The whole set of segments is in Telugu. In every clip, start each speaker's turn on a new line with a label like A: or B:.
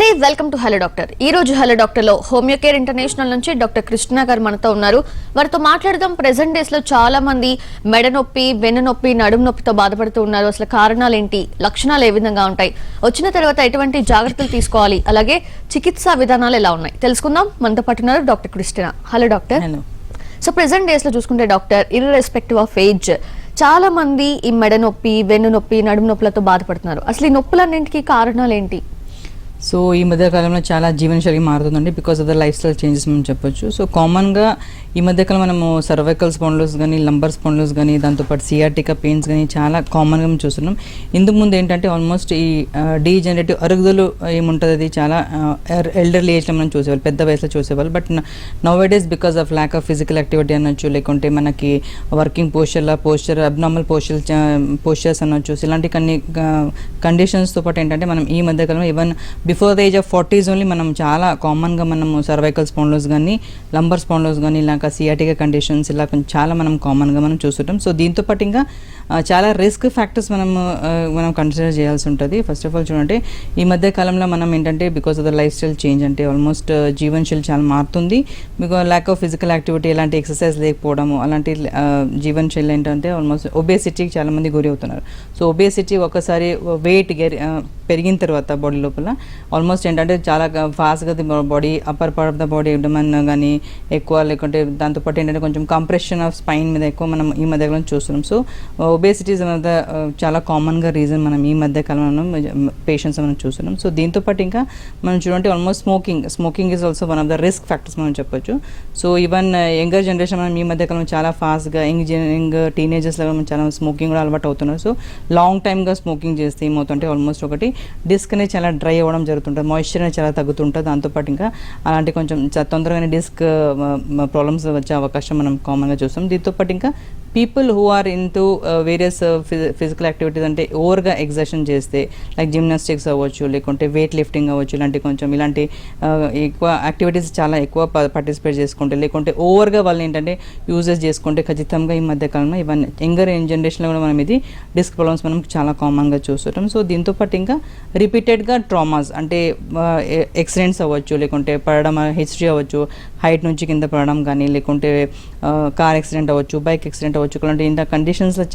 A: Welcome to hello doctor. ఈ రోజు హలో డాక్టర్ లో హోమియో కేర్ ఇంటర్నేషనల్ నుంచి డాక్టర్ కృష్ణ గారు మనతో ఉన్నారు. వారితో మాట్లాడదాం. ప్రెసెంట్ డేస్ లో చాలా మంది మెడ నొప్పి, వెన్ను నొప్పి, నడుము నొప్పితో బాధపడుతూ ఉన్నారు. అసలు కారణాలు ఏంటి, లక్షణాలు ఏ విధంగా ఉంటాయి, వచ్చిన తర్వాత ఎటువంటి జాగ్రత్తలు తీసుకోవాలి, అలాగే చికిత్సా విధానాలు ఎలా ఉన్నాయి తెలుసుకుందాం. మనతో పాటు ఉన్నారు doctor Krishna. Hello doctor. So present days లో చూసుకుంటే డాక్టర్, ఇర్రెస్పెక్టివ్ ఆఫ్ ఏజ్ చాలా మంది ఈ మెడ నొప్పి, వెన్ను నొప్పి, నడుము నొప్పులతో బాధపడుతున్నారు. అసలు ఈ నొప్పులన్నింటికి కారణాలు ఏంటి?
B: సో ఈ మధ్యకాలంలో చాలా జీవనశైలి మారుతుందండి because of the life style changes మనం చెప్పొచ్చు. సో కామన్గా ఈ మధ్యకాలం మనము సర్వైకల్ స్పాండిలోసిస్ కానీ, లంబర్ స్పాండిలోసిస్ కానీ, దాంతోపాటు సియాటికా పెయిన్స్ కానీ చాలా కామన్గా మనం చూస్తున్నాం. ఇందుకు ముందు ఏంటంటే ఆల్మోస్ట్ ఈ డీజనరేటివ్ అరుగుదలు ఏముంటుంది, అది చాలా ఎల్డర్లీ ఏజ్లో మనం చూసేవాళ్ళు, పెద్ద వయసులో చూసేవాళ్ళు. But now days because of lack of physical activity అనొచ్చు, లేకుంటే మనకి వర్కింగ్ పోస్చర్ అబ్నార్మల్ పోస్చర్స్ అనొచ్చు, ఇలాంటి కొన్ని కండిషన్స్తో పాటు ఏంటంటే మనం ఈ మధ్యకాలంలో even before the age of 40s only మనం చాలా కామన్గా మనము సర్వైకల్ స్పాండిలోసిస్ కానీ, లంబర్ స్పాండిలోసిస్ కానీ, ఇలాగ సియాటికా కండిషన్స్ ఇలా చాలా మనం కామన్గా మనం చూస్తుంటాం. సో దీంతో పాటు ఇంకా చాలా రిస్క్ ఫ్యాక్టర్స్ మనం కన్సిడర్ చేయాల్సి ఉంటుంది. ఫస్ట్ ఆఫ్ ఆల్ చూడండి, ఈ మధ్య కాలంలో మనం ఏంటంటే because of the life style change అంటే ఆల్మోస్ట్ జీవనశైలి చాలా మారుతుంది. Because lack of physical activity, ఎలాంటి ఎక్సర్సైజ్ లేకపోవడము, అలాంటి జీవనశైలి ఏంటంటే ఆల్మోస్ట్ ఒబేసిటీకి చాలామంది గురి అవుతున్నారు. సో ఒబేసిటీ ఒకసారి వెయిట్ పెరిగిన తర్వాత బాడీ లోపల ఆల్మోస్ట్ ఏంటంటే చాలా ఫాస్ట్గా body upper part of the body ఇవ్వడం కానీ ఎక్కువ, లేకుంటే దాంతోపాటు ఏంటంటే కొంచెం కంప్రెషన్ ఆఫ్ స్పైన్ మీద ఎక్కువ మనం ఈ మధ్యకాలంలో చూస్తున్నాం. సో ఒబేసిటీస్ అనేది చాలా కామన్గా రీజన్ మనం ఈ మధ్య కాలంలో పేషెంట్స్ మనం చూస్తున్నాం. సో దీంతోపాటు ఇంకా మనం చూడండి almost smoking is also one of the risk factors మనం చెప్పొచ్చు. సో ఈవెన్ యంగర్ జనరేషన్ మనం ఈ మధ్య కాలంలో చాలా ఫాస్ట్గా యంగ్ టీనేజర్స్లో చాలా స్మోకింగ్ కూడా అలవాటు అవుతున్నారు. సో లాంగ్ టైమ్గా స్మోకింగ్ చేస్తే ఏమవుతుంటే ఆల్మోస్ట్ ఒకటి డిస్క్ అనేది చాలా డ్రై అవ్వడం జరుగుతుంటుంది, మాయిశ్చర్ అనేది చాలా తగ్గుతుంటుంది. దాంతోపాటు ఇంకా అలాంటి కొంచెం తొందరగానే డిస్క్ ప్రాబ్లమ్స్ వచ్చే అవకాశం మనం కామన్గా చూస్తాం. దీంతోపాటు ఇంకా people who are in to various physical activities అంటే ఓవర్గా ఎగ్జర్షన్ చేస్తే, లైక్ జిమ్నాస్టిక్స్ అవ్వచ్చు, లేకుంటే వెయిట్ లిఫ్టింగ్ అవ్వచ్చు, ఇలాంటి ఎక్కువ యాక్టివిటీస్ చాలా ఎక్కువ పార్టిసిపేట్ చేసుకుంటే, లేకుంటే ఓవర్గా వాళ్ళు ఏంటంటే యూజెస్ చేసుకుంటే ఖచ్చితంగా ఈ మధ్యకాలంలో ఈవెన్ యంగర్ జనరేషన్లో కూడా మనం ఇది డిస్క్ ప్రాబ్లమ్స్ మనం చాలా కామన్గా చూస్తుంటాం. సో దీంతోపాటు ఇంకా రిపీటెడ్గా ట్రామాస్ అంటే యాక్సిడెంట్స్ అవ్వచ్చు, లేకుంటే పడడం హిస్టరీ అవ్వచ్చు, హైట్ నుంచి కింద పడడం కానీ, లేకుంటే కార్ యాక్సిడెంట్ అవ్వచ్చు, బైక్ యాక్సిడెంట్ అవ్వచ్చు, ఇలాంటి ఇంత కండిషన్స్లో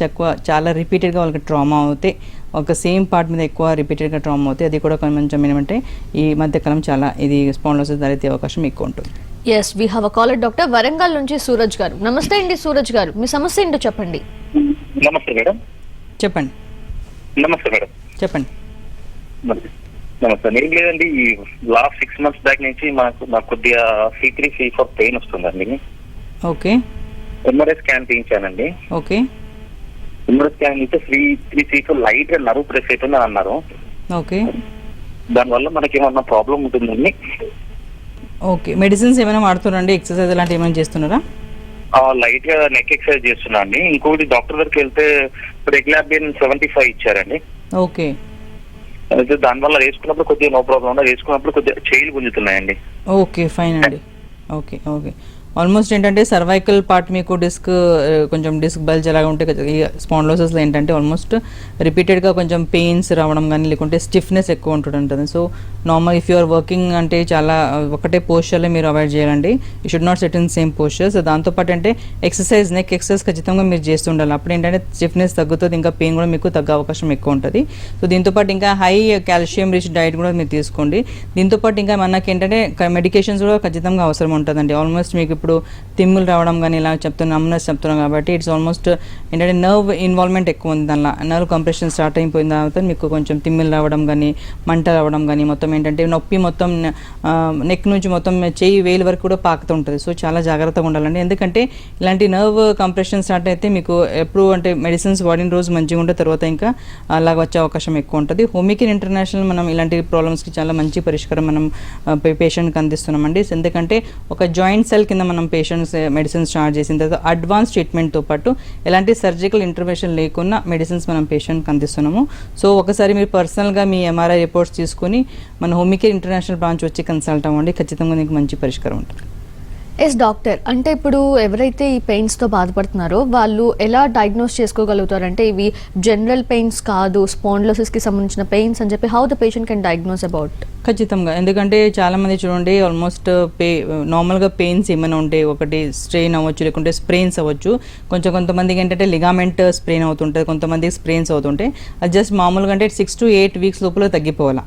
B: చాలా రిపీటెడ్గా వాళ్ళకి ట్రామా అవుతే, ఒక సేమ్ పార్ట్ మీద ఎక్కువ రిపీటెడ్గా ట్రామా అవుతాయి. అది కూడా కొంచెం ఏమంటే ఈ మధ్యకాలం చాలా ఇది స్పాండిలోసిస్ దారితే అవకాశం ఎక్కువ ఉంటుంది.
A: Yes, we have a caller doctor. Warangal నుంచి సూరజ్ గారు. నమస్తే అండి సూరజ్ గారు, మీ సమస్య ఏంటో చెప్పండి.
C: నమస్తే మేడం.
B: చెప్పండి.
C: నమస్తే మేడం.
B: చెప్పండి.
C: నమస్తే. ఏం లేదండి, ఈ లాస్ట్ 6 months బ్యాక్ నుంచి నాకు కొద్దిగా C3, C4 పెయిన్ వస్తుందండి.
B: ఓకే.
C: ఎంఆర్ఐ స్కాన్ తీయించానండి.
B: ఓకే.
C: ఎంఆర్ఐ స్కాన్ అయితే 3, C4 లైట్ గా నర్వ్ ప్రెస్ అవుతుంది అన్నారు.
B: ఓకే.
C: దానివల్ల మనకి ఏమన్నా ప్రాబ్లం ఉంటుందండి?
B: ఓకే. మెడిసిన్స్ ఏమైనా వాడుతున్నారండి? ఎక్సర్సైజ్ అలాంటి ఏమైనా చేస్తున్నారా?
C: లైట్ గా నెక్ ఎక్సర్సైజ్ చేస్తున్నా అండి. ఇంకోటి డాక్టర్ దగ్గరికి వెళ్తే రెగ్యులర్ 75 ఇచ్చారండి.
B: ఓకే.
C: అయితే దానివల్ల వేసుకున్నప్పుడు కొద్దిగా నో ప్రాబ్లం, వేసుకున్నప్పుడు కొద్దిగా చేయిలు గుంజుతున్నాయండి.
B: ఓకే, ఫైన్ అండి. ఓకే. ఓకే. ఆల్మోస్ట్ ఏంటంటే సర్వైకల్ పార్ట్ మీకు కొంచెం డిస్క్ బల్జ్ అలాగా ఉంటే, స్పాండిలోసిస్లో ఏంటంటే ఆల్మోస్ట్ రిపీటెడ్గా కొంచెం పెయిన్స్ రావడం కానీ, లేకుంటే స్టిఫ్నెస్ ఎక్కువ ఉంటుంటుంది. So normal if you are working అంటే చాలా ఒకటే పోస్చర్లో మీరు అవాయిడ్ చేయాలండి. You should not sit in same postures. దాంతోపాటు అంటే ఎక్సర్సైజ్, నెక్ ఎక్సర్సైజ్ ఖచ్చితంగా మీరు చేస్తూ ఉండాలి. అప్పుడు ఏంటంటే స్టిఫ్నెస్ తగ్గుతుంది, ఇంకా పెయిన్ కూడా మీకు తగ్గే అవకాశం ఎక్కువ ఉంటుంది. సో దీంతోపాటు ఇంకా హై కాల్షియం రిచ్ డైట్ కూడా మీరు తీసుకోండి. దీంతోపాటు ఇంకా మనకి ఏంటంటే మెడికేషన్స్ కూడా ఖచ్చితంగా అవసరం ఉంటుందండి. ఆల్మోస్ట్ మీకు ఇప్పుడు తిమ్ములు రావడం కానీ ఇలా నమ్నెస్ చెప్తున్నాం కాబట్టి ఇట్స్ ఆల్మోస్ట్ ఏంటంటే నర్వ్ ఇన్వాల్వ్మెంట్ ఎక్కువ ఉంది. దానిలో నర్వ్ కంప్రెషన్ స్టార్ట్ అయిపోయిన తర్వాత మీకు కొంచెం తిమ్మిలు రావడం కానీ, మంట రావడం కానీ, మొత్తం ఏంటంటే నొప్పి మొత్తం నెక్ నుంచి మొత్తం చెయ్యి వేలు వరకు కూడా పాకుతూ ఉంటుంది. సో చాలా జాగ్రత్తగా ఉండాలండి. ఎందుకంటే ఇలాంటి నర్వ్ కంప్రెషన్ స్టార్ట్ అయితే మీకు ఎప్పుడు అంటే మెడిసిన్స్ వాడిన రోజు మంచిగా ఉంటే తర్వాత ఇంకా అలాగ వచ్చే అవకాశం ఎక్కువ ఉంటుంది. హోమియో కేర్ ఇంటర్నేషనల్ మనం ఇలాంటి ప్రాబ్లమ్స్కి చాలా మంచి పరిష్కారం మనం పేషెంట్కి అందిస్తున్నామండి. ఎందుకంటే ఒక జాయింట్ సెల్ కింద మనం పేషెంట్స్ మెడిసిన్స్ స్టార్ట్ చేసిన తర్వాత అడ్వాన్స్ ట్రీట్మెంట్తో పాటు ఎలాంటి సర్జికల్ ఇంటర్వెన్షన్ లేకుండా మెడిసిన్స్ మనం పేషెంట్కి అందిస్తున్నాము. సో ఒకసారి మీరు పర్సనల్గా మీ ఎంఆర్ఐ రిపోర్ట్స్ తీసుకుని మన హోమియో కేర్ ఇంటర్నేషనల్ బ్రాంచ్ వచ్చి కన్సల్ట్ అవ్వండి. ఖచ్చితంగా మీకు మంచి పరిష్కారం ఉంటుంది.
A: ఎస్ డాక్టర్, అంటే ఇప్పుడు ఎవరైతే ఈ పెయిన్స్తో బాధపడుతున్నారో వాళ్ళు ఎలా డయాగ్నోస్ చేసుకోగలుగుతారు? అంటే ఇవి జనరల్ పెయిన్స్ కాదు, స్పాండిలోసిస్కి సంబంధించిన పెయిన్స్ అని చెప్పి how the patient can diagnose about?
B: ఖచ్చితంగా, ఎందుకంటే చాలామంది చూడండి ఆల్మోస్ట్ నార్మల్గా పెయిన్స్ ఏమైనా ఉంటే ఒకటి స్ట్రెయిన్ అవ్వచ్చు, లేకుంటే స్ప్రెయిన్స్ అవ్వచ్చు. కొంతమందికి ఏంటంటే లిగామెంట్ స్ప్రెయిన్ అవుతుంటుంది, కొంతమందికి స్ప్రెయిన్స్ అవుతుంటాయి. అది జస్ట్ మామూలుగా అంటే 6 to 8 weeks లోపల తగ్గిపోవాలా.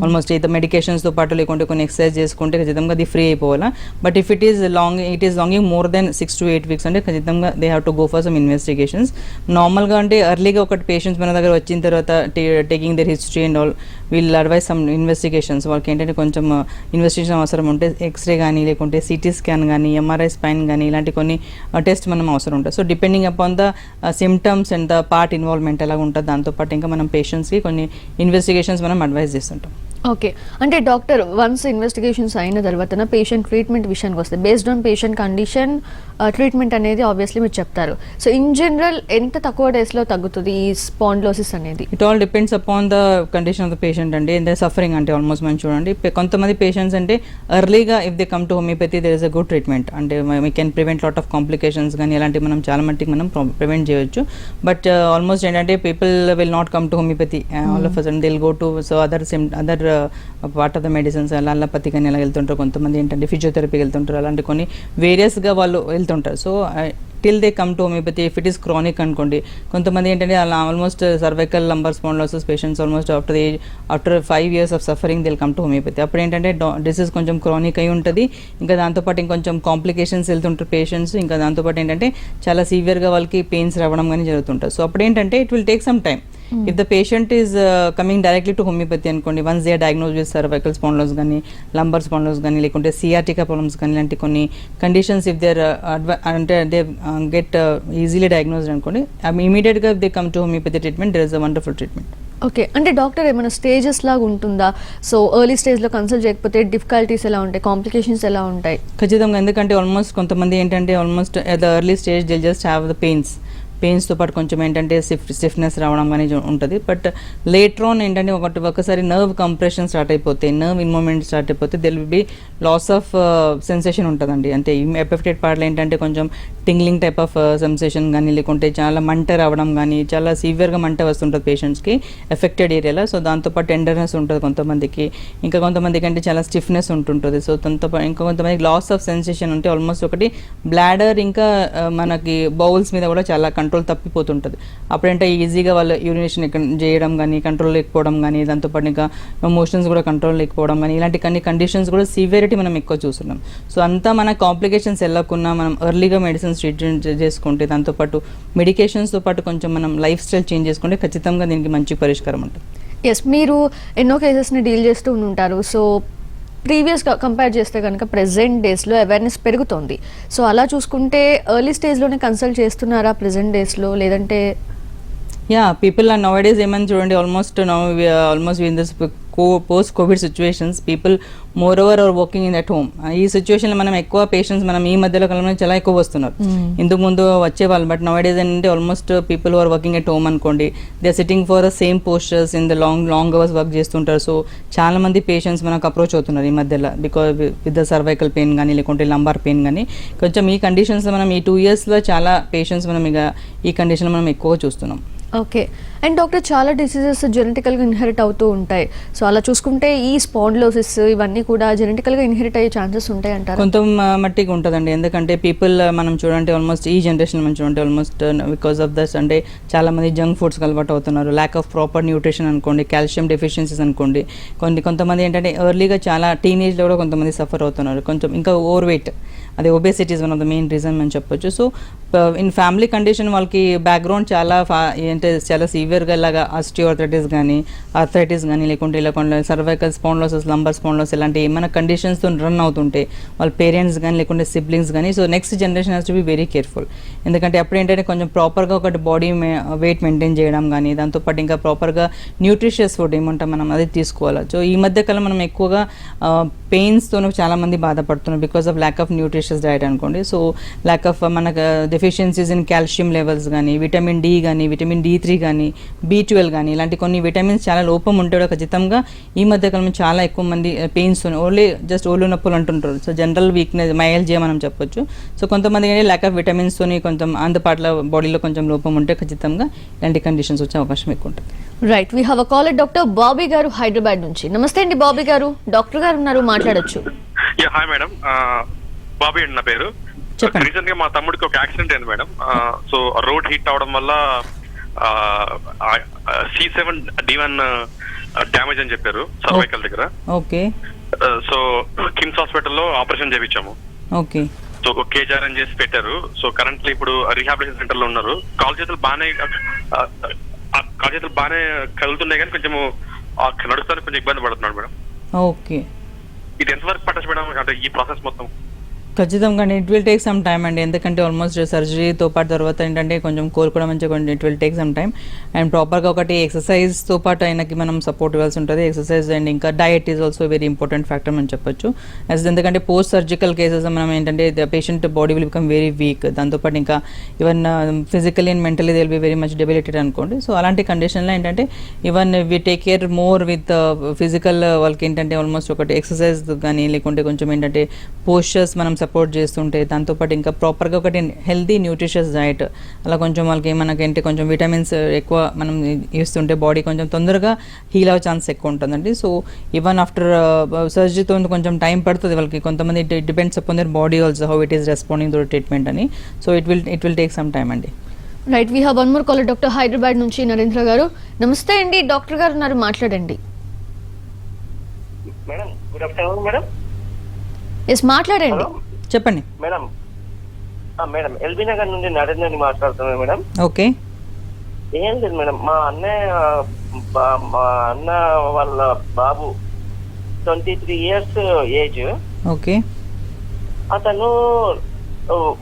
B: ఆల్మోస్ట్ అయితే మెడికేషన్స్తో పాటు లేకుంటే కొన్ని ఎక్సర్సైజ్ చేసుకుంటే ఖచ్చితంగా అది ఫ్రీ అయిపోవాలా. But if it is longing more than 6 to 8 weeks అంటే ఖచ్చితంగా they have to go for some investigations. నార్మల్గా అంటే ఎర్లీగా ఒకటి పేషెంట్స్ మన దగ్గర వచ్చిన తర్వాత taking their history and all we'll advise some investigations. వాళ్ళకి ఏంటంటే కొంచెం ఇన్వెస్టిగేషన్ అవసరం ఉంటే ఎక్స్రే కానీ లేకుంటే సిటీ స్కాన్ కానీ ఎంఆర్ఐ స్పైన్ కానీ ఇలాంటి కొన్ని టెస్ట్ మనం అవసరం ఉంటుంది. So depending upon the symptoms and the part involvement ఎలా ఉంటుంది, దాంతోపాటు ఇంకా మనం పేషెంట్స్కి కొన్ని ఇన్వెస్టిగేషన్స్ మనం అడ్వైస్ చేస్తుంటాం.
A: ఓకే, అంటే డాక్టర్ వన్స్ ఇన్వెస్టిగేషన్స్ అయిన తర్వాత పేషెంట్ ట్రీట్మెంట్ విషయానికి వస్తే based on patient condition treatment అనేది ఆబ్వియస్లీ మీరు చెప్తారు. సో ఇన్ జనరల్ ఎంత తక్కువ డేస్లో తగ్గుతుంది ఈ స్పాండిలోసిస్ అనేది?
B: It all depends upon the condition of the patient అండి, ఎంత సఫరింగ్ అంటే ఆల్మోస్ట్ మనం చూడండి. కొంతమంది పేషెంట్స్ అంటే ఎర్లీగా if they come to homeopathy there is a good treatment, అంటే we can prevent lot of complications కానీ ఇలాంటివి మనం చాలా మట్టికి మనం ప్రివెంట్ చేయొచ్చు. బట్ ఆల్మోస్ట్ ఏంటంటే people will not come to homeopathy all of a sudden they will go to so other part of the medicines, allopathy కానీ అలా వెళ్తుంటారు. కొంతమంది ఏంటంటే ఫిజియోథెరపీకి వెళ్తుంటారు, అలాంటి కొన్ని వేరియస్గా వాళ్ళు వెళ్తుంటారు. So till they come to homeopathy. If it is chronic అనుకోండి, కొంతమంది ఏంటంటే అలా almost cervical lumbar spondylosis patients almost after 5 years of suffering they'll come to homeopathy. అప్పుడు ఏంటంటే డిసీజ్ కొంచెం క్రానిక్ అయి ఉంటుంది, ఇంకా దాంతోపాటు ఇంకొంచెం కాంప్లికేషన్స్ వెళ్తుంటారు పేషెంట్స్, ఇంకా దాంతోపాటు ఏంటంటే చాలా సివియర్గా వాళ్ళకి పెయిన్స్ రావడం కానీ జరుగుతుంటుంది. సో అప్పుడు ఏంటంటే it will take some time. If the patient is coming directly to homeopathy అనుకోండి, once they are diagnose with cervical spondylosis కానీ లంబర్ స్పాండిలోసిస్ కానీ లేకుంటే సియాటికా ప్రాబ్లమ్స్ కానీ ఇలాంటి కొన్ని కండిషన్స్ ఇఫ్ దే అంటే దే గెట్ ఈజీలీ డయాగ్నోస్డ్ అనుకోండి, ఇమీడియట్గా they come to homeopathy treatment, there is a wonderful treatment.
A: Okay, అంటే డాక్టర్ ఏమైనా స్టేజెస్ లాగా ఉంటుందా? సో ఎర్లీ స్టేజ్లో కన్సల్ట్ చేయకపోతే డిఫికల్టీస్ ఎలా ఉంటాయి, కాంప్లికేషన్స్ ఎలా ఉంటాయి?
B: ఖచ్చితంగా, ఎందుకంటే ఆల్మోస్ట్ కొంతమంది ఏంటంటే almost at the early stage they just have the పెయిన్స్తో పాటు కొంచెం ఏంటంటే స్టిఫ్నెస్ రావడం కానీ ఉంటుంది. బట్ లేటర్ ఆన్ ఏంటంటే ఒకసారి నర్వ్ కంప్రెషన్ స్టార్ట్ అయిపోతే, నర్వ్ ఇన్మూవ్మెంట్ స్టార్ట్ అయిపోతే there will be loss of sensation ఉంటుందండి. అంటే ఎఫెక్టెడ్ పార్ట్లో ఏంటంటే కొంచెం టింగ్లింగ్ టైప్ ఆఫ్ సెన్సేషన్ కానీ లేకుంటే చాలా మంట రావడం కానీ, చాలా సివియర్గా మంట వస్తుంటుంది పేషెంట్స్కి ఎఫెక్టెడ్ ఏరియాలో. సో దాంతోపాటు టెండర్నెస్ ఉంటుంది కొంతమందికి, ఇంకా కొంతమందికి అంటే చాలా స్టిఫ్నెస్ ఉంటుంటుంది. సో ఇంకా కొంతమందికి లాస్ ఆఫ్ సెన్సేషన్ ఉంటే ఆల్మోస్ట్ ఒకటి బ్లాడర్ ఇంకా మనకి బౌల్స్ మీద కూడా చాలా కంట్రోల్ తప్పిపోతుంటుంది. అప్పుడంటే ఈజీగా వాళ్ళు యూరినేషన్ చేయడం కానీ కంట్రోల్ లేకపోవడం కానీ, దాంతోపాటు ఇంకా ఎమోషన్స్ కూడా కంట్రోల్ లేకపోవడం కానీ, ఇలాంటి కొన్ని కండిషన్స్ కూడా సివియరిటీ మనం ఎక్కువ చూస్తున్నాం. సో అంతా మన కాంప్లికేషన్స్ వెళ్ళకుండా మనం ఎర్లీగా మెడిసిన్స్ ట్రీట్మెంట్ చేసుకుంటే, దాంతోపాటు మెడికేషన్స్తో పాటు కొంచెం మనం లైఫ్ స్టైల్ చేంజ్ చేసుకుంటే ఖచ్చితంగా దీనికి మంచి పరిష్కారం ఉంటుంది.
A: ఎస్, మీరు ఎన్నో కేసెస్ని డీల్ చేస్తూ ఉంటారు. సో ప్రీవియస్గా కంపేర్ చేస్తే కనుక ప్రెజెంట్ డేస్లో అవేర్నెస్ పెరుగుతోంది. సో అలా చూసుకుంటే ఎర్లీ స్టేజ్లోనే కన్సల్ట్ చేస్తున్నారా ప్రెజెంట్ డేస్లో, లేదంటే?
B: Ya, people are nowadays ఏమని చూడండి, almost in this post covid situations people moreover are working in at home. ఈ సిచ్యువేషన్లో మనం ఎక్కువ పేషెంట్స్ మనం ఈ మధ్యలో కాలంలో చాలా ఎక్కువ వస్తున్నారు. ఇంతకు ముందు వచ్చేవాళ్ళు, బట్ నౌ డేస్ అంటే almost people are working at home అనుకోండి, they are sitting for the same postures in the long hours work చేస్తుంటారు. సో చాలా మంది పేషెంట్స్ మనకు అప్రోచ్ అవుతున్నారు ఈ మధ్యలో, because with the cervical pain కానీ లేకుంటే లంబార్ పెయిన్ కానీ. కొంచెం ఈ కండిషన్స్లో మనం ఈ 2 yearsలో చాలా పేషెంట్స్ మనం ఇక ఈ కండిషన్లో మనం ఎక్కువ చూస్తున్నాం.
A: ఓకే, అండ్ డాక్టర్ చాలా డిసీజెస్ జెనెటికల్గా ఇన్హెరిట్ అవుతూ ఉంటాయి. సో అలా చూసుకుంటే ఈ స్పాండిలోసిస్ ఇవన్నీ కూడా జెనెటికల్గా ఇన్హెరిట్ అయ్యే ఛాన్సెస్ ఉంటాయి అంటారు?
B: కొంత మట్టికి ఉంటుందండి, ఎందుకంటే పీపుల్ మనం చూడండి ఆల్మోస్ట్ ఈ జనరేషన్ మనం చూడండి ఆల్మోస్ట్ బికాస్ ఆఫ్ దస్ అంటే చాలా మంది జంక్ ఫుడ్స్కి అలవాటు అవుతున్నారు, ల్యాక్ ఆఫ్ ప్రాపర్ న్యూట్రిషన్ అనుకోండి, కాల్షియం డెఫిషియన్సీస్ అనుకోండి. కొంతమంది ఏంటంటే ఎర్లీగా చాలా టీనేజ్లో కూడా కొంతమంది సఫర్ అవుతున్నారు. కొంచెం ఇంకా ఓవర్ వెయిట్, అది obesity is one of the main reason మనం చెప్పొచ్చు. సో ఇన్ ఫ్యామిలీ కండిషన్ వాళ్ళకి బ్యాక్గ్రౌండ్ చాలా అంటే చాలా సివియర్గా ఇలాగా ఆస్టియోఆర్థరైటిస్ కానీ లేకుంటే ఇలా సర్వైకల్ స్పాండిలోసిస్, లంబర్ స్పాండిలోసిస్ ఇలాంటి ఏమైనా కండిషన్స్తో రన్ అవుతుంటే వాళ్ళ పేరెంట్స్ కానీ లేకుంటే సిబ్లింగ్స్ కానీ, so next generation has to be very careful. ఎందుకంటే అప్పుడు ఏంటంటే కొంచెం ప్రాపర్గా ఒకటి బాడీ వెయిట్ మెయింటైన్ చేయడం కానీ, దాంతోపాటు ఇంకా ప్రాపర్గా న్యూట్రిషియస్ ఫుడ్ ఏమంటాం మనం అది తీసుకోవాలి. సో ఈ మధ్యకాలం మనం ఎక్కువగా పెయిన్స్తోనూ చాలామంది బాధపడుతున్నారు because of lack of nutrition nutritious diet అనుకోండి. సో ల్యాక్ ఆఫ్ మనకు డెఫిషియన్సీస్ ఇన్ కాల్షియం లెవెల్స్ కానీ, విటమిన్ డి కానీ, విటమిన్ D3 కానీ, B12 కానీ, ఇలాంటి కొన్ని విటమిన్స్ చాలా లోపం ఉంటే కూడా ఖచ్చితంగా ఈ మధ్యకాలంలో చాలా ఎక్కువ మంది పెయిన్స్ జస్ట్ ఓళ్ళు నొప్పులు అంటుంటారు. సో జనరల్ వీక్నెస్ మైల్జియా మనం చెప్పొచ్చు. సో కొంతమంది కానీ ల్యాక్ ఆఫ్ విటమిన్స్తోని కొంచెం అందుబాటులో బాడీలో కొంచెం లోపం ఉంటే ఖచ్చితంగా ఇలాంటి కండిషన్స్ వచ్చే అవకాశం ఎక్కువ ఉంటుంది.
A: Right, we have a caller doctor Bobby గారు హైదరాబాద్ నుంచి. నమస్తే అండి బాబీ గారు, డాక్టర్ గారు ఉన్నారు, మాట్లాడొచ్చు.
D: హాయ్ మేడం, బాబీ అండి నా పేరు.
B: చెప్పండి.
D: రీసెంట్ గా మా తమ్ముడికి ఒక యాక్సిడెంట్ అయింది మేడం. సో రోడ్ హిట్ అవడం వల్ల C7D1 డ్యామేజ్ అని చెప్పారు సర్వైకల్ దగ్గర.
B: ఓకే.
D: సో కిమ్స్ హాస్పిటల్లో ఆపరేషన్ చేయించాము.
B: ఓకే.
D: సో కేజీఆర్ఎన్ చేసి పెట్టారు. సో కరెంట్లీ ఇప్పుడు రీహాబిలిటేషన్ సెంటర్ లో ఉన్నారు. కాలు చేతులు బాగానే కదులుతున్నాయి కానీ కొంచెం నడుస్తానికి కొంచెం ఇబ్బంది పడుతున్నాడు మేడం.
B: ఓకే.
D: ఇది ఎంతవరకు పట్టచ్చు మేడం, అంటే ఈ ప్రాసెస్ మొత్తం?
B: ఖచ్చితంగా it will take some time అండి. ఎందుకంటే ఆల్మోస్ట్ సర్జరీతో పాటు తర్వాత ఏంటంటే కొంచెం కోలుకోవడం మంచిగా కొంచెం it will take some time. And ప్రాపర్గా ఒకటి ఎక్సర్సైజ్తో పాటు ఆయనకి మనం సపోర్ట్ ఇవ్వాల్సి ఉంటుంది. ఎక్సర్సైజ్ అండ్ ఇంకా diet is also very important factor మనం చెప్పొచ్చు. ఎందుకంటే పోస్ట్ సర్జికల్ కేసెస్ మనం ఏంటంటే the patient body will become very weak. దాంతోపాటు ఇంకా even physically and mentally they will be very much debilitated అనుకోండి. సో అలాంటి కండిషన్లో ఏంటంటే even we take care more with physical వాళ్ళకి ఏంటంటే ఆల్మోస్ట్ ఒకటి ఎక్సర్సైజ్ కానీ లేకుంటే కొంచెం ఏంటంటే పోస్చర్స్ మనం సపోర్ట్ చేస్తుంటే, దాంతోపాటు ఇంకా ప్రాపర్గా ఒకటి హెల్తీ న్యూట్రిషియస్ డైట్, అలా కొంచెం వాళ్ళకి మనకేంటి కొంచెం విటమిన్స్ ఎక్కువ మనం ఇస్తుంటే బాడీ కొంచెం తొందరగా హీల్ అవ్వే ఛాన్స్ ఎక్కువ ఉంటుందండి. సో ఈవెన్ ఆఫ్టర్ సర్జరీతో కొంచెం టైం పడుతుంది వాళ్ళకి. కొంతమంది depends upon their body also how it is responding to treatment అని. So it will take some time అండి.
A: Right, we have one more caller doctor Hyderabad నుంచి నరేంద్ర గారు. నమస్తే అండి, డాక్టర్ గారు ఉన్నారు, మాట్లాడండి.
E: Madam good afternoon madam.
A: Yes, మాట్లాడండి.
B: చెప్పండి
E: మేడం. మేడం ఎల్బీ నగర్ నుండి నరేంద్రని మాట్లాడుతున్నాను మేడం.
B: ఓకే.
E: ఏం లేదు మేడం, మా అన్న వాళ్ళ బాబు 23 years ఏజ్.
B: ఓకే.
E: అతను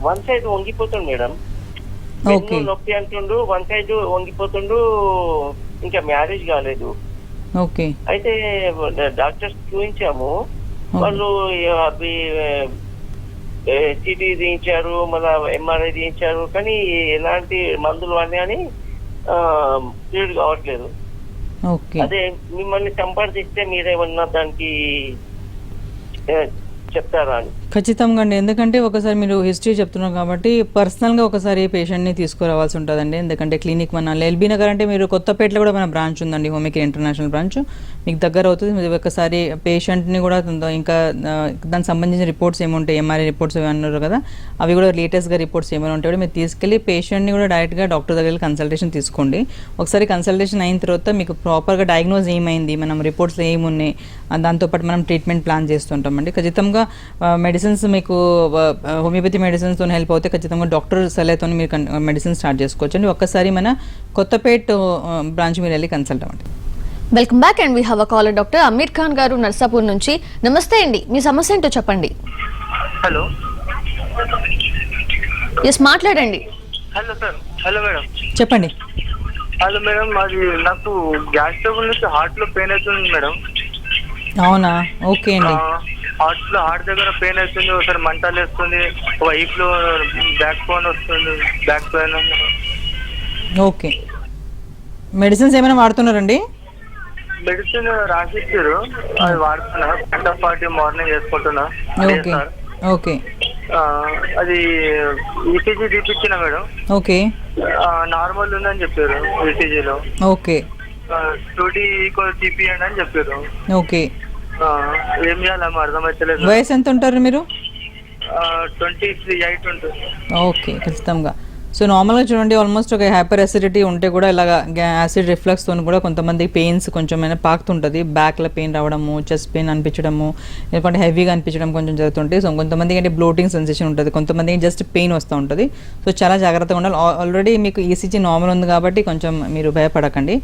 E: వన్ సైడ్ వంగిపోతుండు మేడం.
B: ఓకే.
E: నొప్పి అంటుండు, వన్ సైడ్ వంగిపోతుండు, ఇంకా మ్యారేజ్ కాలేదు.
B: ఓకే.
E: అయితే డాక్టర్స్ చూపించాము, వాళ్ళు అవి సిటీ తీయించారు, మళ్ళీ MRI తీయించారు, కానీ ఎలాంటి మందులు అన్నీ అని క్లియర్ కావట్లేదు. అదే మిమ్మల్ని సంప్రదిస్తే మీరేమన్నా దానికి చెప్తారా అని.
B: ఖచ్చితంగా అండి. ఎందుకంటే ఒకసారి మీరు హిస్టరీ చెప్తున్నారు కాబట్టి పర్సనల్గా ఒకసారి పేషెంట్ని తీసుకురావాల్సి ఉంటుందండి. ఎందుకంటే క్లినిక్ మన ఎల్బీ నగర్ అంటే మీరు కొత్తపేటలో కూడా మన బ్రాంచ్ ఉందండి, హోమికేర్ ఇంటర్నేషనల్ బ్రాంచ్, మీకు దగ్గర అవుతుంది. మీరు ఒకసారి పేషెంట్ని కూడా ఇంకా దానికి సంబంధించిన రిపోర్ట్స్ ఏముంటాయి, MRI రిపోర్ట్స్ అన్నారు కదా, అవి కూడా లేటెస్ట్గా రిపోర్ట్స్ ఏమైనా ఉంటాయి కూడా మీరు తీసుకెళ్ళి పేషెంట్ని కూడా డైరెక్ట్గా డాక్టర్ దగ్గర కన్సల్టేషన్ తీసుకోండి. ఒకసారి కన్సల్టేషన్ అయిన తర్వాత మీకు ప్రాపర్గా డయాగ్నోజ్ ఏమైంది, మనం రిపోర్ట్స్లో ఏమున్నాయి, దాంతోపాటు మనం ట్రీట్మెంట్ ప్లాన్ చేస్తుంటామండి. ఖచ్చితంగా మెడిసిన్స్ మీకు హోమియోపతి మెడిసిన్స్తో హెల్ప్ అవుతే ఖచ్చితంగా డాక్టర్ సలహాతో మీరు మెడిసిన్ స్టార్ట్ చేసుకోవచ్చు అండి. ఒక్కసారి మన కొత్తపేట బ్రాంచ్ మీరు వెళ్ళి కన్సల్ట్ అవ్వండి.
A: Welcome back and we have a caller doctor Amir Khan గారు నర్సాపూర్ నుంచి. నమస్తే అండి, మీ సమస్య ఏంటో చెప్పండి.
E: హలో.
A: ఎస్, మాట్లాడండి.
E: Hello sir. Hello madam.
B: చెప్పండి.
E: హలో మేడం, అది నాకు గ్యాస్ ట్రబుల్ నుంచి హార్ట్ లో పెయిన్ అవుతుంది మేడం.
B: అవునా? ఓకే అండి.
E: హార్ట్ దగ్గర పెయిన్ అవుతుంది, ఒకసారి మంటలు వేస్తుంది, వైఫ్ లో బ్యాక్ పెయిన్ వస్తుంది, బ్యాక్ పెయిన్.
B: ఓకే. మెడిసిన్స్ ఏమైనా వాడుతున్నారండి?
E: మెడిసిన్ రాసిచ్చారు, అది వాడుతున్నా. కంటపాటి మార్నింగ్ వేసుకుంటున్నా.
B: ఓకే. ఓకే.
E: అది ECG తీపిచ్చిన మేడం.
B: ఓకే.
E: నార్మల్ ఉందని చెప్పారు ECGలో.
B: ఓకే.
E: 2D తీపియండి అని చెప్పారు.
B: ఓకే.
E: ఏం చేయాలమ్మా అర్థమైతలేదు.
B: వయసు ఎంత ఉంటారు మీరు?
E: 28 ఉంటుంది.
B: ఓకే, ఖచ్చితంగా. సో నార్మల్గా చూడండి, ఆల్మోస్ట్ ఒక హైపర్ అసిడిటీ ఉంటే కూడా ఇలాగ యాసిడ్ రిఫ్లక్స్తో కూడా కొంతమంది పెయిన్స్ కొంచెం అయినా పాకుతుంటుంది. బ్యాక్లో పెయిన్ రావడము, చెస్ట్ పెయిన్ అనిపించడము, లేకుంటే హెవీగా అనిపించడం కొంచెం జరుగుతుంటాయి. సో కొంతమందికి అంటే బ్లోటింగ్ సెన్సేషన్ ఉంటుంది, కొంతమందికి జస్ట్ పెయిన్ వస్తూ ఉంటుంది. సో చాలా జాగ్రత్తగా ఉండాలి. ఆల్రెడీ మీకు ECG నార్మల్ ఉంది కాబట్టి కొంచెం మీరు భయపడకండి.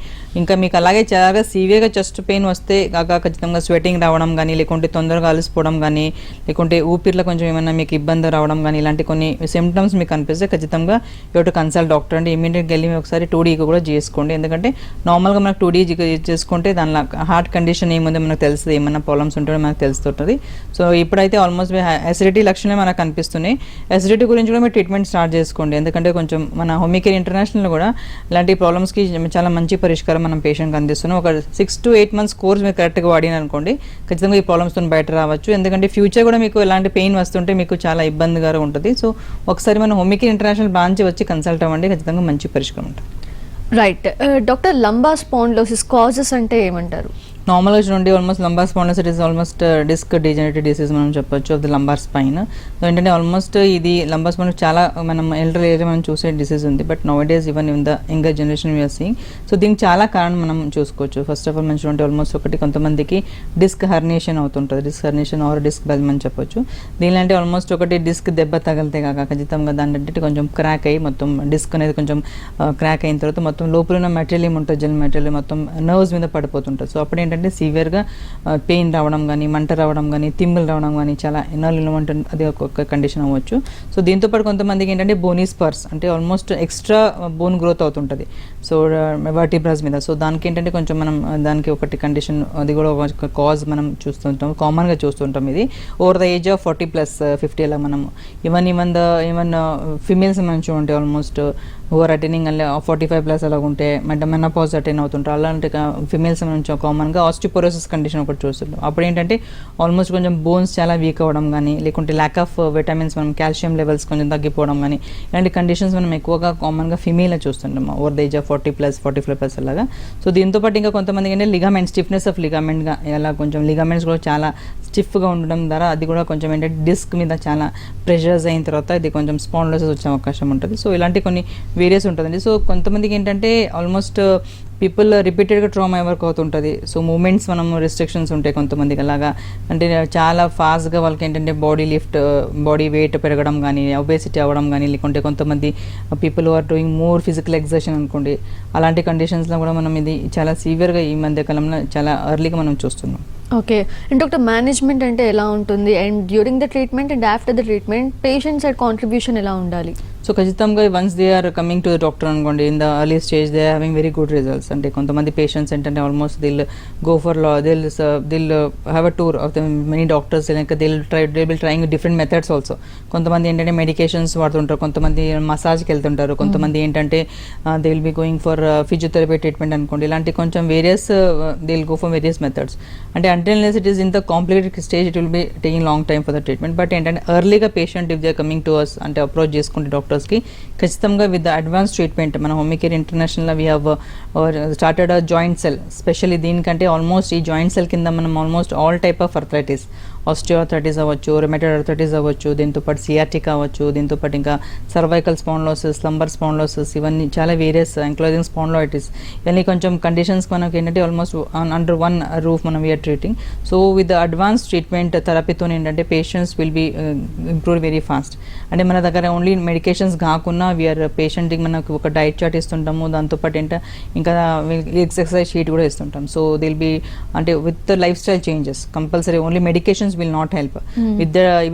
B: ఇంకా మీకు అలాగే చాలా సివియర్గా చెస్ట్ పెయిన్ వస్తే కాక ఖచ్చితంగా స్వెటింగ్ రావడం కానీ, లేకుంటే తొందరగా అలసిపోవడం కానీ, లేకుంటే ఊపిరిలో కొంచెం ఏమైనా మీకు ఇబ్బంది రావడం కానీ, ఇలాంటి కొన్ని సిమ్టమ్స్ మీకు అనిపిస్తే ఖచ్చితంగా యూ టు కన్సల్ట్ డాక్టర్ అంటే ఇమీడియట్గా వెళ్ళి ఒకసారి 2D కూడా చేసుకోండి. ఎందుకంటే నార్మల్గా మనకు 2D చేసుకుంటే దానిలో హార్ట్ కండిషన్ ఏముందో మనకు తెలుస్తుంది, ఏమైనా ప్రాబ్లమ్స్ ఉంటుందో మనకు తెలుస్తుంటుంది. సో ఇప్పుడైతే ఆల్మోస్ట్ అసిడిటీ లక్షణాలు మనకు కనిపిస్తున్నాయి. అసిడిటీ గురించి కూడా మీరు ట్రీట్మెంట్ స్టార్ట్ చేసుకోండి. ఎందుకంటే కొంచెం మన హోమికేర్ ఇంటర్నేషనల్ కూడా ఇలాంటి ప్రాబ్లమ్స్కి చాలా మంచి పరిష్కారం మనం పేషెంట్కి అందిస్తున్నాం. ఒక 6 to 8 months కోర్స్ మీరు కరెక్ట్గా వాడిన అనుకోండి ఖచ్చితంగా ఈ ప్రాబ్లమ్స్తో బయట రావచ్చు. ఎందుకంటే ఫ్యూచర్ కూడా మీకు ఎలాంటి పెయిన్ వస్తుంటే మీకు చాలా ఇబ్బందిగా ఉంటుంది. సో ఒకసారి మన హోమికేర్ ఇంటర్నేషనల్ బ్రాంచ్ వచ్చి కన్సల్ట్ అవ్వండి, ఖచ్చితంగా మంచి పరిష్కారం ఉంటుంది.
A: Right doctor, lumbar spondylosis causes అంటే ఏమంటారు?
B: నార్మల్గా చూడండి almost lumbar spondylosis is almost disc degenerative disease మనం చెప్పొచ్చు of the lumbar spine. So ఏంటంటే ఆల్మోస్ట్ ఇది లంబార్ స్పైన్ చాలా మనం ఎల్డర్ ఏరియా మనం చూసే డిసీజ్ ఉంది. But nowadays even in the younger generation we are seeing. So దీనికి చాలా కారణం మనం చూసుకోవచ్చు. ఫస్ట్ ఆఫ్ ఆల్ మనం చూడండి ఆల్మోస్ట్ ఒకటి కొంతమందికి డిస్క్ హర్నియేషన్ అవుతుంటుంది, డిస్క్ హర్నియేషన్ ఆర్ డిస్క్ బెల్మ్ అని చెప్పొచ్చు. దీనిలాంటి ఆల్మోస్ట్ ఒకటి డిస్క్ దెబ్బ తగిలితే కాక ఖచ్చితంగా దాని కొంచెం క్రాక్ అయ్యి మొత్తం డిస్క్ అనేది కొంచెం క్రాక్ అయిన తర్వాత మొత్తం లోపల ఉన్న మెటీరియల్ ఏముంటుంది, జెల్ మెటీరియల్ మొత్తం నర్వ్స్ మీద పడిపోతుంటుంది. సో అప్పుడు ఏంటంటే సివియర్గా పెయిన్ రావడం కానీ, మంట రావడం కానీ, తిమ్ములు రావడం కానీ, చాలా ఎన్నో ఉంటుంది, అది ఒక కండిషన్ అవ్వచ్చు. సో దీంతోపాటు కొంతమందికి ఏంటంటే బోనీ స్పర్స్ అంటే ఆల్మోస్ట్ ఎక్స్ట్రా బోన్ గ్రోత్ అవుతుంటుంది సో వర్టిబ్రాస్ మీద. సో దానికి ఏంటంటే కొంచెం మనం దానికి ఒకటి కండిషన్, అది కూడా ఒక కాజ్ మనం చూస్తుంటాం, కామన్గా చూస్తుంటాం. ఇది ఓవర్ ద ఏజ్ ఆఫ్ 40+ 50 అలా మనం ఈవెన్ ఫిమేల్స్ మనం చూడండి ఆల్మోస్ట్ ఓవర్ అటైనింగ్ అలా 45+ అలా ఉంటే మెనోపాజ్ అటైన్ అవుతుంటారు. అలాంటి ఫిమేల్స్ నుంచి కామన్గా ఆస్టియోపోరోసిస్ కండిషన్ ఒకటి చూస్తుంటాం. అప్పుడు ఏంటంటే ఆల్మోస్ట్ కొంచెం బోన్స్ చాలా వీక్ అవ్వడం కానీ, లేకుంటే ల్యాక్ ఆఫ్ విటమిన్స్ మనం కాల్షియం లెవెల్స్ కొంచెం తగ్గిపోవడం కానీ, ఇలాంటి కండిషన్స్ మనం ఎక్కువగా కామన్గా ఫిమేల్లో చూస్తుంటాం ఓవర్ ద ఏజ్ ఆఫ్ 40+, 45+ అలాగా. సో దీంతోపాటు ఇంకా కొంతమందికి ఏంటంటే లిగామెంట్, స్టిఫ్నెస్ ఆఫ్ లిగామెంట్గా ఇలా కొంచెం లిగామెంట్స్ కూడా చాలా స్టిఫ్గా ఉండడం ద్వారా అది కూడా కొంచెం ఏంటంటే డిస్క్ మీద చాలా ప్రెషర్స్ అయిన తర్వాత ఇది కొంచెం స్పాండిలోసిస్ వచ్చే అవకాశం ఉంటుంది. సో ఇలాంటి కొన్ని వేరియస్ ఉంటుందండి. సో కొంతమందికి ఏంటంటే ఆల్మోస్ట్ పీపుల్ రిపీటెడ్గా ట్రామా వర్క్ అవుతుంటుంది. సో మూమెంట్స్ మనం రెస్ట్రిక్షన్స్ ఉంటాయి కొంతమందికి అలాగా, అంటే చాలా ఫాస్ట్గా వాళ్ళకి ఏంటంటే బాడీ వెయిట్ పెరగడం కానీ, ఒబేసిటీ అవ్వడం కానీ, లేకుంటే కొంతమంది people are doing more physical exertion అనుకోండి, అలాంటి కండిషన్స్లో కూడా మనం ఇది చాలా సివియర్గా ఈ మధ్య కాలంలో చాలా ఎర్లీగా మనం చూస్తున్నాం.
A: ఓకే, అండ్ డాక్టర్ మేనేజ్మెంట్ అంటే ఎలా ఉంటుంది, and during the treatment and after the treatment patients side contribution ఎలా ఉండాలి?
B: సో ఖచ్చితంగా once they are coming to the doctor అనుకోండి in the early stage they are having very good results. అంటే కొంతమంది పేషెంట్స్ ఏంటంటే almost they'll go for they'll have a tour of the many doctors, like they'll will trying different methods also. కొంతమంది ఏంటంటే మెడికేషన్స్ వాడుతుంటారు, కొంతమంది మసాజ్కి వెళ్తుంటారు, కొంతమంది ఏంటంటే they will be going for physiotherapy treatment అనుకోండి. ఇలాంటి కొంచెం various they will go for various methods. అంటే unless it is in the complicated stage it will be taking long time for the treatment. But ఏంటంటే ఎర్లీగా patient if they are coming to us అంటే అప్రోచ్ చేసుకుంటే డాక్టర్స్కి ఖచ్చితంగా విత్ ద అడ్వాన్స్ ట్రీట్మెంట్ మన హోమికేర్ ఇంటర్నేషనల్లో we have started a joint cell. Specially దీనికంటే ఆల్మోస్ట్ ఈ జాయింట్ సెల్ కింద మనం almost all type of arthritis, osteoarthritis అవ్వచ్చు, రొమటైడ్ ఆర్థరైటిస్ అవ్వచ్చు, దీంతోపాటు సియాటిక్ అవ్వచ్చు, దీంతోపాటు ఇంకా సర్వైకల్ స్పాండిలోసిస్, లంబర్ స్పాండిలోసిస్, ఇవన్నీ చాలా వేరియస్ ఎంక్లోజింగ్ స్పాండిలైటిస్, ఇవన్నీ కొంచెం కండిషన్స్ మనకి ఏంటంటే ఆల్మోస్ట్ అండర్ వన్ రూఫ్ మనం we are treating. So with the advance treatment థెరపీతో ఏంటంటే patients will be improve very fast. అంటే మన దగ్గర ఓన్లీ మెడికేషన్స్ కాకుండా వీఆర్ పేషెంట్కి మనకు ఒక డైట్ చార్ట్ ఇస్తుంటాము, దాంతోపాటు ఏంటంటే ఇంకా ఎక్సర్సైజ్ షీట్ కూడా ఇస్తుంటాం. సో దిల్ బీ అంటే with the life style changes compulsory, only medications will not help.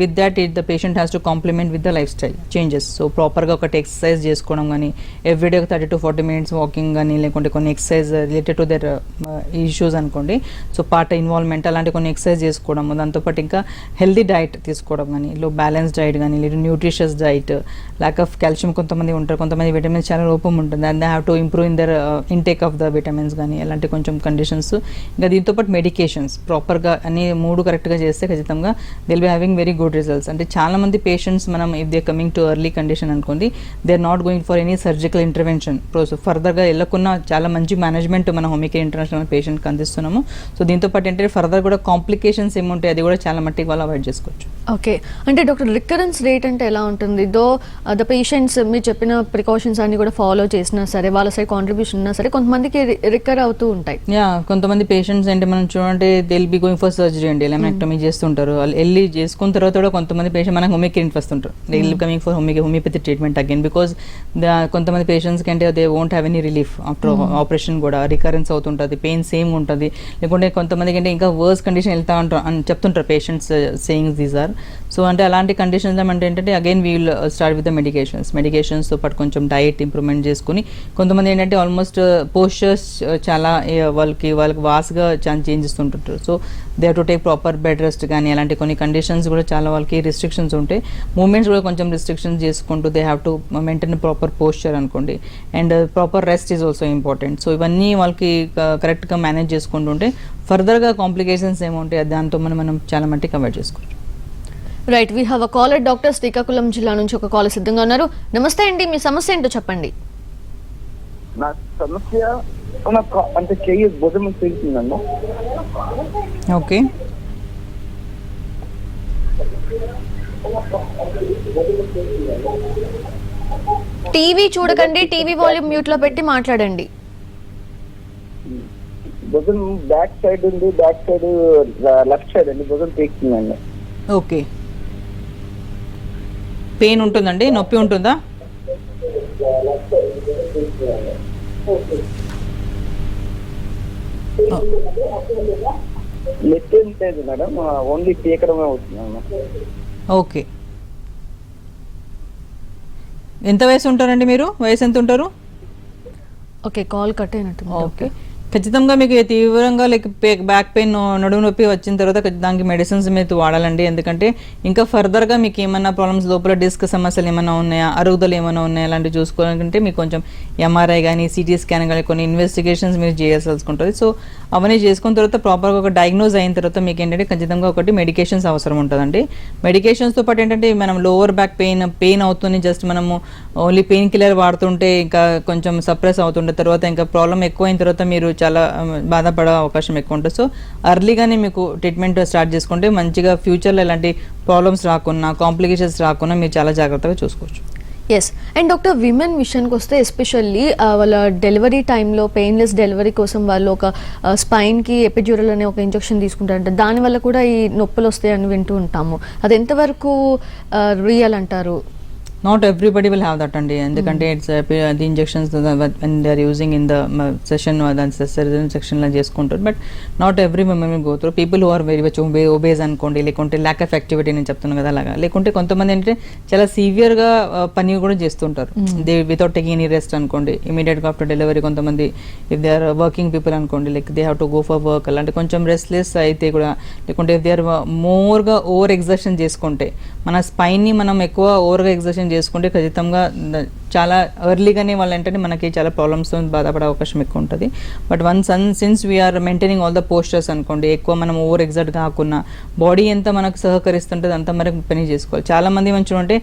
B: With that the patient has to complement with the lifestyle changes. So proper గా ఒకటి ఎక్సర్సైజ్ చేసుకోవడం కానీ, ఎవ్రీడే 30 to 40 minutes వాకింగ్ కానీ, లేకుంటే కొన్ని exercise related to their issues అనుకోండి. సో పార్ట్ ఇన్వాల్వ్మెంట్ అలాంటి కొన్ని ఎక్సర్సైజ్ చేసుకోవడము, దాంతోపాటు ఇంకా హెల్దీ డైట్ తీసుకోవడం కానీ, బ్యాలెన్స్ డైట్ కానీ, లేదా nutritious diet, lack of calcium కొంతమంది ఉంటారు, కొంతమంది విటమిన్స్ చాలా లోపం ఉంటుంది, and they have to improve in their intake of the vitamins కానీ, అలాంటి కొంచెం కండిషన్స్. ఇంకా దీంతోపాటు మెడికేషన్స్ ప్రాపర్గా అన్ని 3 కరెక్ట్గా చేస్తే ఖచ్చితంగా they'll be having very good results. అంటే చాలా మంది పేషెంట్స్ మనం if they coming to early condition అనుకోండి, they are not going for any surgical intervention ఫర్దర్గా వెళ్ళకుండా చాలా మంచి మేనేజ్మెంట్ మన హోమికేర్ ఇంటర్నేషనల్ పేషెంట్కి అందిస్తున్నాము. సో దీంతో పాటు ఏంటంటే ఫర్దర్ కూడా కాంప్లికేషన్స్ ఏముంటాయి అది కూడా చాలా మట్టికి వాళ్ళు అవాయిడ్ చేసుకోవచ్చు.
A: ఓకే, అంటే డాక్టర్ రికరెన్స్ రేట్ అంటే ఎలా ఉంటుంది? దో ద పేషెంట్స్ మీరు చెప్పిన ప్రికాషన్స్ అన్ని కూడా ఫాలో చేసినా సరే, వాళ్ళ సైడ్ కాంట్రిబ్యూషన్ ఉన్నా సరే, కొంతమందికి రికర్ అవుతూ ఉంటాయి.
B: కొంతమంది పేషెంట్స్ అంటే మనం చూడంటే they will be going for surgery అండి, లెమినెక్టమీ చేస్తూ వస్తుంటారు. వాళ్ళు వెళ్ళి చేసుకున్న తర్వాత కూడా కొంతమంది పేషెంట్ మనకు హోమియోకేర్ వస్తుంటారు. They will coming for homeopathy treatment again because కొంతమంది పేషెంట్స్కి అంటే they won't have any relief after operation కూడా రికరెన్స్ అవుతుంటుంది, పెయిన్ సేమ్ ఉంటుంది. లేకుంటే కొంతమందికి అంటే ఇంకా వర్స్ కండిషన్ వెళ్తా ఉంటారు అని చెప్తుంటారు patients sayings these are. So అంటే అలాంటి కండిషన్స్ అంటే ఏంటంటే again we will start with the మెడికేషన్స్తో పాటు కొంచెం డైట్ ఇంప్రూవ్మెంట్ చేసుకుని, కొంతమంది ఏంటంటే ఆల్మోస్ట్ పోస్చర్స్ చాలా వాళ్ళకి వాస్గా చాలా చేంజెస్ ఉంటుంటారు. So they have to take proper bed rest కానీ అలాంటి కొన్ని కండిషన్స్ కూడా చాలా వాళ్ళకి రిస్ట్రిక్షన్స్ ఉంటాయి. మూమెంట్స్ కూడా కొంచెం రిస్ట్రిక్షన్స్ చేసుకుంటూ they have to maintain proper posture అనుకోండి. And proper rest is also important. So ఇవన్నీ వాళ్ళకి కరెక్ట్గా మేనేజ్ చేసుకుంటుంటే ఫర్దర్గా కాంప్లికేషన్స్ ఏముంటాయి దాంతో మనం చాలా మట్టికి అవాయిడ్ చేసుకోవచ్చు.
A: Right, we have a caller. Doctor Srikakulam జిల్లా నుంచి ఒక కాలర్ సిద్ధంగా ఉన్నారు. నమస్తే అండి, మీ సమస్య ఏంటో చెప్పండి.
F: నా సమస్య అంటే చెయ్యి భుజం పెరుగుతుందండి.
B: ఓకే,
A: టీవీ చూడకండి, టీవీ వాల్యూమ్ మ్యూట్ లో పెట్టి మాట్లాడండి.
F: భుజం బ్యాక్ సైడ్ ఉంది, బ్యాక్ సైడ్ లెఫ్ట్ సైడ్ అండి భుజం పెరుగుతుందండి.
B: ఓకే, పెయిన్ ఉంటుందండి, నొప్పి ఉంటుందా?
F: లెఫ్ట్ ఏం లేదు మేడం, ఓన్లీ పీకడమే అవుతుంది.
B: ఓకే, ఎంత వయసు ఉంటారండి మీరు? వయసు ఎంత ఉంటారు?
A: ఓకే, కాల్ కట్ అయినట్టు.
B: ఓకే, ఖచ్చితంగా మీకు తీవ్రంగా లైక్ బ్యాక్ పెయిన్, నడుము నొప్పి వచ్చిన తర్వాత దానికి మెడిసిన్స్ మీరు వాడాలండి. ఎందుకంటే ఇంకా ఫర్దర్గా మీకు ఏమైనా ప్రాబ్లమ్స్ లోపల డిస్క్ సమస్యలు ఏమైనా ఉన్నాయా, అరుగుదలు ఏమైనా ఉన్నాయా అలాంటివి చూసుకోవాలంటే మీకు కొంచెం ఎంఆర్ఐ కానీ సిటీ స్కాన్ కానీ కొన్ని ఇన్వెస్టిగేషన్స్ మీరు చేయాల్సి ఉంటుంది. సో అవన్నీ చేసుకున్న తర్వాత ప్రాపర్గా ఒక డయాగ్నోజ్ అయిన తర్వాత మీకు ఏంటంటే ఖచ్చితంగా ఒకటి మెడికేషన్స్ అవసరం ఉంటుందండి. మెడికేషన్స్తో పాటు ఏంటంటే మనం లోవర్ బ్యాక్ పెయిన్ అవుతుంది, జస్ట్ మనము ఓన్లీ పెయిన్ కిల్లర్ వాడుతుంటే ఇంకా కొంచెం సప్రెస్ అవుతుండే తర్వాత ఇంకా ప్రాబ్లం ఎక్కువైన తర్వాత మీరు చాలా బాధపడే అవకాశం ఎక్కువ ఉంటుంది. సో అర్లీగానే మీకు ట్రీట్మెంట్ స్టార్ట్ చేసుకుంటే మంచిగా ఫ్యూచర్లో ఎలాంటి ప్రాబ్లమ్స్ రాకుండా కాంప్లికేషన్స్ రాకుండా మీరు చాలా జాగ్రత్తగా చూసుకోవచ్చు.
A: ఎస్, అండ్ డాక్టర్ విమెన్ విషయానికి వస్తే ఎస్పెషల్లీ వాళ్ళ డెలివరీ టైంలో పెయిన్లెస్ డెలివరీ కోసం వాళ్ళు ఒక స్పైన్కి ఎపిడ్యూరల్ అనే ఒక ఇంజెక్షన్ తీసుకుంటారంట. దానివల్ల కూడా ఈ నొప్పులు వస్తాయని వింటూ ఉంటాము. అది ఎంతవరకు రియల్ అంటారు?
B: Not everybody will have that అండి. ఎందుకంటే it's the injections when they are using in the caesarean surgery సెక్షన్లో చేసుకుంటారు. But not every women will go through. People who are very much obese అనుకోండి, లేకుంటే ల్యాక్ ఆఫ్ యాక్టివిటీ నేను చెప్తున్నాను కదా అలాగా, లేకుంటే కొంతమంది ఏంటంటే చాలా సివియర్గా పని కూడా చేస్తుంటారు they without taking any rest అనుకోండి. ఇమీడియట్గా ఆఫ్టర్ డెలివరీ కొంతమంది if they are working people అనుకోండి, like they have to go for work అలాంటి కొంచెం రెస్ట్లెస్ అయితే కూడా, లేకుంటే ఇఫ్ దే ఆర్ మోర్గా ఓవర్ ఎగ్జర్షన్ చేసుకుంటే మన స్పైన్ని మనం ఎక్కువ ఓవర్గా ఎగ్జర్షన్ చేసుకుంటే ఖచ్చితంగా చాలా ఎర్లీగానే వాళ్ళు ఏంటంటే మనకి చాలా ప్రాబ్లమ్స్తో బాధపడే అవకాశం ఎక్కువ ఉంటుంది. But since we are maintaining all the postures అనుకోండి, ఎక్కువ మనం ఓవర్ ఎగ్జర్ట్ కాకుండా బాడీ ఎంత మనకు సహకరిస్తుంటుంది అంత మనకు పని చేసుకోవాలి. చాలా మంది మనం చూడంటే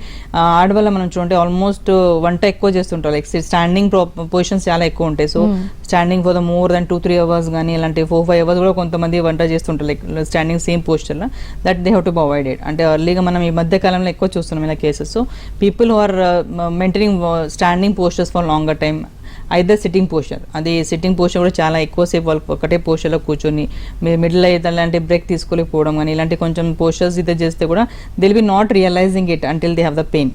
B: ఆడవాళ్ళ మనం చూడంటే ఆల్మోస్ట్ వంట ఎక్కువ చేస్తుంటారు, లైక్ స్టాండింగ్ పొజిషన్స్ చాలా ఎక్కువ ఉంటాయి. So standing for the more than 2-3 hours కానీ ఇలాంటి 4-5 hours కూడా కొంతమంది వంట చేస్తుంటారు, లైక్ స్టాండింగ్ సేమ్ పోస్చర్లో. That they have to avoid it. అంటే ఎర్లీగా మనం ఈ మధ్య కాలంలో ఎక్కువ చూస్తున్నాం ఇలా cases. So people who are maintaining standing postures for longer time, either sitting posture. అది సిట్టింగ్ పోస్చర్ కూడా చాలా ఎక్కువసేపు వాళ్ళు ఒకటే పోస్చర్లో కూర్చొని మీరు మిడిల్ అయితే అలాంటి బ్రేక్ తీసుకోలేకపోవడం కానీ ఇలాంటి కొంచెం పోస్చర్స్ ఇదే చేస్తే కూడా they'll be not realising it until they have the pain.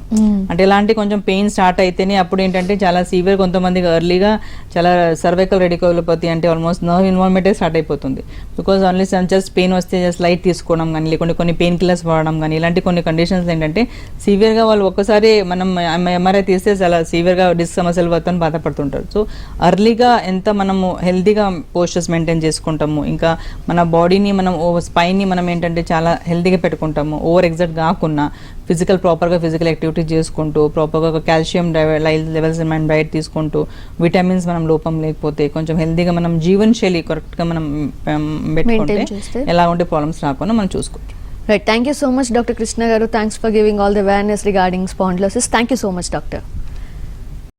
B: అంటే ఇలాంటి కొంచెం పెయిన్ స్టార్ట్ అయితేనే అప్పుడు ఏంటంటే చాలా సివియర్, కొంతమందికి ఎర్లీగా చాలా సర్వైకల్ రెడికోలోపతి అంటే ఆల్మోస్ట్ నర్వ్ ఇన్వాల్వ్మెంటే స్టార్ట్ అయిపోతుంది. బికాజ్ ఓన్లీ జస్ట్ పెయిన్ వస్తే జస్ట్ లైట్ తీసుకోవడం కానీ లేకుంటే కొన్ని పెయిన్ కిల్లర్స్ వాడడం కానీ ఇలాంటి కొన్ని కండిషన్స్ ఏంటంటే సివియర్గా వాళ్ళు ఒక్కసారి మనం ఎంఆర్ఐ తీస్తే చాలా సివియర్గా డిస్క్ సమస్యలు వద్దని బాధపడుతుంటారు. సో అర్లీగా ఎంత మనము హెల్తీగా పోస్చర్స్ మెయింటైన్ చేసుకుంటాము, ఇంకా మన బాడీని మనం స్పైన్ని మనం ఏంటంటే చాలా హెల్తీగా పెట్టుకుంటాము, ఓవర్ ఎగ్జర్ట్ కాకుండా ప్రాపర్గా ఫిజికల్ యాక్టివిటీ చేసుకుంటూ ప్రాపర్గా కాల్షియం లెవెల్స్ మనం డైట్ తీసుకుంటూ విటమిన్స్ మనం లోపం లేకపోతే కొంచెం హెల్తీగా మనం జీవన శైలి కరెక్ట్గా మనం పెట్టుకుంటే ఎలా ఉంటే ప్రాబ్లమ్స్ రాకుండా మనం చూసుకోవచ్చు.
A: Right, thank you so much doctor Krishna garu. Thanks for giving all the awareness regarding spondylosis. Thank you so much doctor.